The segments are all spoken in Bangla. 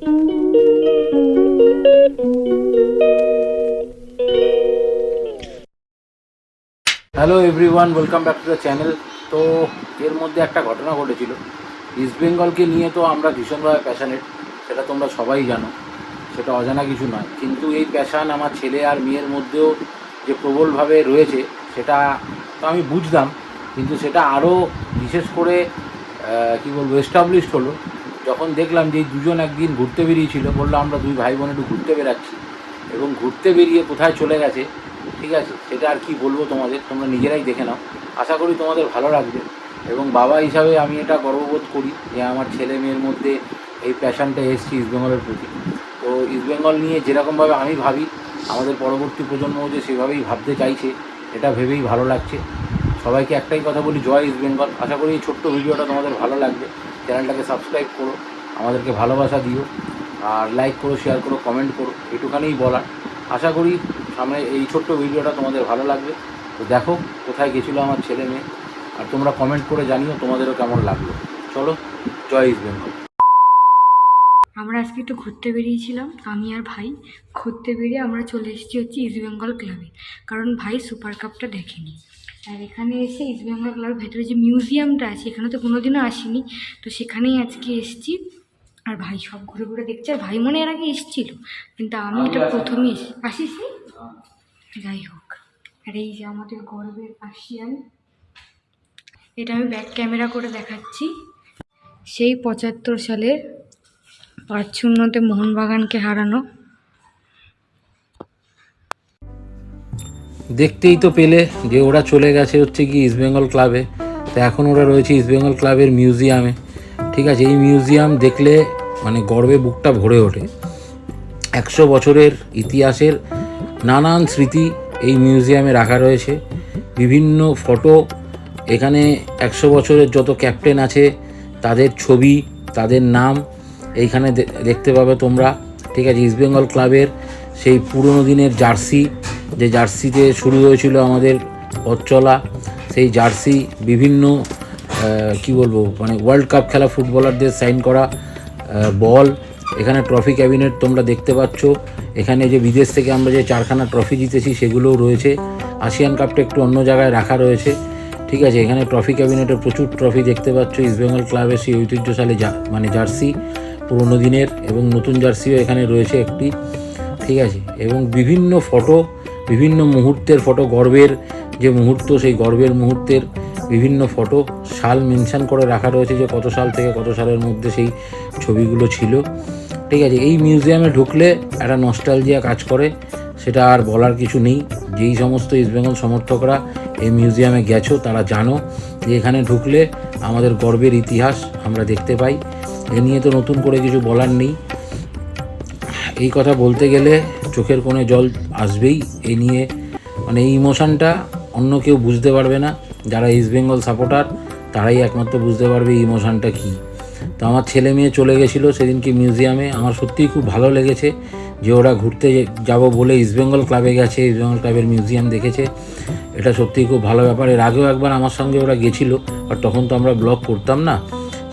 Hello everyone, welcome back to the channel. তো এর মধ্যে একটা ঘটনা ঘটেছিল। ইস্ট বেঙ্গলকে নিয়ে তো আমরা ভীষণভাবে প্যাশানেট, সেটা তোমরা সবাই জানো, সেটা অজানা কিছু নয়। কিন্তু এই প্যাশান আমার ছেলে আর মেয়ের মধ্যেও যে প্রবলভাবে রয়েছে সেটা তো আমি বুঝতাম, কিন্তু সেটা আরও বিশেষ করে কী বলবো এস্টাবলিশড হলো যখন দেখলাম যে এই দুজন একদিন ঘুরতে বেরিয়েছিল। বললো আমরা দুই ভাই বোন একটু ঘুরতে বেরাচ্ছি, এবং ঘুরতে বেরিয়ে কোথায় চলে গেছে, ঠিক আছে, সেটা আর কি বলবো তোমাদের, তোমরা নিজেরাই দেখে নাও। আশা করি তোমাদের ভালো লাগবে। এবং বাবা হিসাবে আমি এটা গর্ববোধ করি যে আমার ছেলে মেয়ের মধ্যে এই প্যাশানটা এসেছে ইস্টবেঙ্গলের প্রতি। তো ইস্টবেঙ্গল নিয়ে যেরকমভাবে আমি ভাবি, আমাদের পরবর্তী প্রজন্ম যে সেভাবেই ভাবতে চাইছে, এটা ভেবেই ভালো লাগছে। সবাইকে একটাই কথা বলি, জয় ইস্টবেঙ্গল। আশা করি এই ছোট্ট ভিডিওটা তোমাদের ভালো লাগবে। চ্যানেলটাকে সাবস্ক্রাইব করো, আমাদেরকে ভালোবাসা দিও, আর লাইক করো, শেয়ার করো, কমেন্ট করো, এটুখানেই বলার। আশা করি সামনে এই ছোট্ট ভিডিওটা তোমাদের ভালো লাগবে। তো দেখো কোথায় গেছিলো আমার ছেলে মেয়ে, আর তোমরা কমেন্ট করে জানিও তোমাদেরও কেমন লাগলো। চলো, জয় ইস্ট বেঙ্গল। আমরা আজকে একটু ঘুরতে বেরিয়েছিলাম, আমি আর ভাই। ঘুরতে বেরিয়ে আমরা চলে এসেছি হচ্ছে ইস্টবেঙ্গল ক্লাবে, কারণ ভাই সুপার কাপটা দেখেনি। আর এখানে এসে ইস্টবেঙ্গল ক্লাবের ভেতরে যে মিউজিয়ামটা আছে, এখানে তো কোনোদিনও আসিনি, তো সেখানেই আজকে এসেছি। আর ভাই সব ঘুরে ঘুরে দেখছে, আর ভাই মনে এর আগে এসেছিল, কিন্তু আমি এটা প্রথমেই আসিস। যাই হোক, আর এই যে আমাদের গর্বের আশিয়ান, এটা আমি ব্যাক ক্যামেরা করে দেখাচ্ছি। সেই 75 সালের 5-0-তে মোহনবাগানকে হারানো। দেখতেই তো পেলে যে ওরা চলে গেছে হচ্ছে কি ইস্টবেঙ্গল ক্লাবে। তো এখন ওরা রয়েছে ইস্টবেঙ্গল ক্লাবের মিউজিয়ামে, ঠিক আছে। এই মিউজিয়াম দেখলে মানে গর্বে বুকটা ভরে ওঠে। 100 বছরের ইতিহাসের নানান স্মৃতি এই মিউজিয়ামে রাখা রয়েছে, বিভিন্ন ফটো। এখানে 100 বছরের যত ক্যাপ্টেন আছে তাদের ছবি, তাদের নাম এইখানে দেখতে পাবে তোমরা, ঠিক আছে। ইস্টবেঙ্গল ক্লাবের সেই পুরনো দিনের জার্সি, যে জার্সিতে শুরু হয়েছিল আমাদের পথ চলা, সেই জার্সি, বিভিন্ন কি বলবো মানে ওয়ার্ল্ড কাপ খেলা ফুটবলারদের সাইন করা বল, এখানে ট্রফি ক্যাবিনেট তোমরা দেখতে পাচ্ছ। এখানে যে বিদেশ থেকে আমরা যে 4খানা ট্রফি জিতেছি সেগুলোও রয়েছে। আসিয়ান কাপটা একটু অন্য জায়গায় রাখা রয়েছে, ঠিক আছে। এখানে ট্রফি ক্যাবিনেটে প্রচুর ট্রফি দেখতে পাচ্ছ। ইস্টবেঙ্গল ক্লাবের সেই ঐতিহ্যশালী মানে জার্সি পুরোনো দিনের, এবং নতুন জার্সিও এখানে রয়েছে একটি, ঠিক আছে। এবং বিভিন্ন ফটো, বিভিন্ন মুহূর্তের ফটো, গর্বের যে মুহূর্ত, সেই গর্বের মুহূর্তের বিভিন্ন ফটো, সাল মেনশান করে রাখা রয়েছে যে কত সাল থেকে কত সালের মধ্যে সেই ছবিগুলো ছিল, ঠিক আছে। এই মিউজিয়ামে ঢুকলে একটা নস্টালজিয়া কাজ করে, সেটা আর বলার কিছু নেই। যেই সমস্ত ইস্টবেঙ্গল সমর্থকরা এই মিউজিয়ামে গেছো তারা জানো যে এখানে ঢুকলে আমাদের গর্বের ইতিহাস আমরা দেখতে পাই। এ নিয়ে তো নতুন করে কিছু বলার নেই। এই কথা বলতে গেলে চোখের কোণে জল আসবেই। এই নিয়ে মানে এই ইমোশনটা অন্য কেউ বুঝতে পারবে না, যারা ইস্টবেঙ্গল সাপোর্টার তারাই একমাত্র বুঝতে পারবে এই ইমোশনটা কী। তো আমার ছেলে মেয়ে চলে গেছিলো সেদিনকে মিউজিয়ামে। আমার সত্যিই খুব ভালো লেগেছে যে ওরা ঘুরতে যাব বলে ইস্টবেঙ্গল ক্লাবে গেছে, ইস্টবেঙ্গল ক্লাবের মিউজিয়াম দেখেছে। এটা সত্যিই খুব ভালো ব্যাপার। এর আগেও একবার আমার সঙ্গে ওরা গেছিলো, আর তখন তো আমরা ব্লগ করতাম না,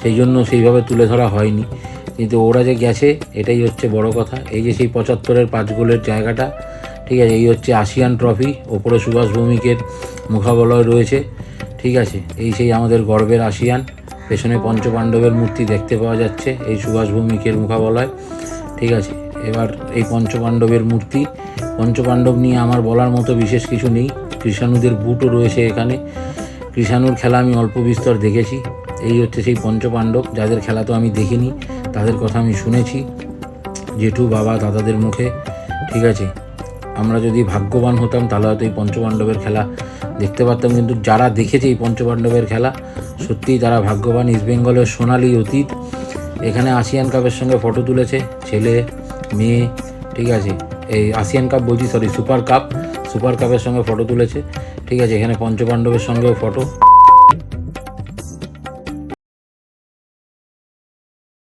সেই জন্য সেইভাবে তুলে ধরা হয়নি। কিন্তু ওরা যে গেছে এটাই হচ্ছে বড় কথা। এই যে সেই 75-এর 5 গোলের জায়গাটা, ঠিক আছে, এই হচ্ছে আসিয়ান ট্রফি। ওপরে সুভাষ ভৌমিকের মুখাবলয় রয়েছে, ঠিক আছে। এই সেই আমাদের গর্বের আসিয়ান। পেছনে পঞ্চপাণ্ডবের মূর্তি দেখতে পাওয়া যাচ্ছে, এই সুভাষ ভৌমিকের মুখাবলয়, ঠিক আছে। এবার এই পঞ্চপাণ্ডবের মূর্তি, পঞ্চপাণ্ডব নিয়ে আমার বলার মতো বিশেষ কিছু নেই। কৃষাণুদের বুটও রয়েছে এখানে। কৃষাণুর খেলা আমি অল্প বিস্তর দেখেছি। এই হচ্ছে সেই পঞ্চপাণ্ডব, যাদের খেলা তো আমি দেখিনি, তাদের কথা আমি শুনেছি জেঠু, বাবা, দাদাদের মুখে, ঠিক আছে। আমরা যদি ভাগ্যবান হতাম তাহলে হয়তো এই পঞ্চপাণ্ডবের খেলা দেখতে পারতাম। কিন্তু যারা দেখেছে এই পঞ্চপাণ্ডবের খেলা, সত্যিই তারা ভাগ্যবান। ইস্টবেঙ্গলের সোনালি অতীত। এখানে আসিয়ান কাপের সঙ্গে ফটো তুলেছে ছেলে মেয়ে, ঠিক আছে। এই আসিয়ান কাপ বলছি, সরি, সুপার কাপের সঙ্গে ফটো তুলেছে, ঠিক আছে। এখানে পঞ্চপাণ্ডবের সঙ্গেও ফটো।